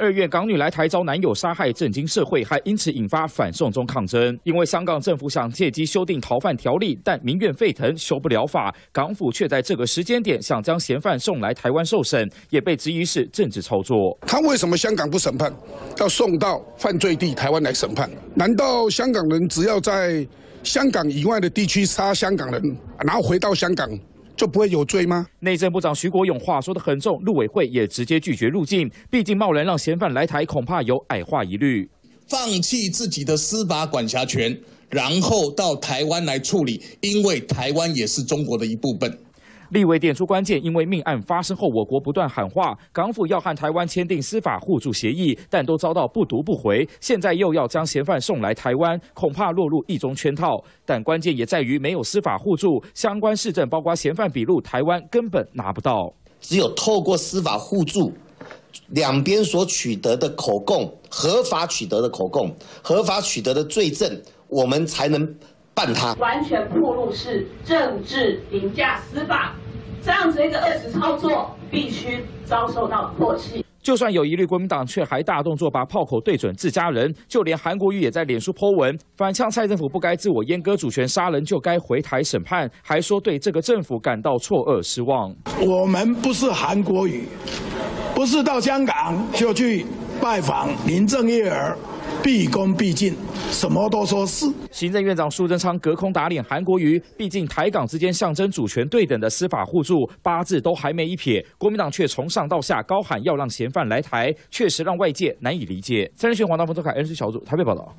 2月港女来台遭男友杀害，震惊社会，还因此引发反送中抗争。因为香港政府想借机修订逃犯条例，但民怨沸腾，修不了法。港府却在这个时间点想将嫌犯送来台湾受审，也被质疑是政治操作。他为什么香港不审判，要送到犯罪地台湾来审判？难道香港人只要在香港以外的地区杀香港人，然后回到香港就不会有罪吗？内政部长徐国勇话说得很重，陆委会也直接拒绝入境，毕竟贸然让嫌犯来台，恐怕有矮化疑虑。放弃自己的司法管辖权，然后到台湾来处理，因为台湾也是中国的一部分。立委点出关键，因为命案发生后，我国不断喊话，港府要和台湾签订司法互助协议，但都遭到不读不回。现在又要将嫌犯送来台湾，恐怕落入一中圈套。但关键也在于没有司法互助，相关事证包括嫌犯笔录，台湾根本拿不到。只有透过司法互助，两边所取得的口供，合法取得的口供，合法取得的罪证，我们才能办他。完全暴露是政治凌驾司法，这样子一个恶质操作必须遭受到唾弃。就算有疑虑，国民党却还大动作把炮口对准自家人，就连韩国瑜也在脸书 po 文反呛蔡政府不该自我阉割主权，杀人就该回台审判，还说对这个政府感到错愕失望。我们不是韩国瑜，不是到香港就去拜访林郑月娥，毕恭毕敬，什么都说是。行政院长苏贞昌隔空打脸韩国瑜，毕竟台港之间象征主权对等的司法互助8字都还没一撇，国民党却从上到下高喊要让嫌犯来台，确实让外界难以理解。3立新闻黄大峰、周凯恩是小组台北报道。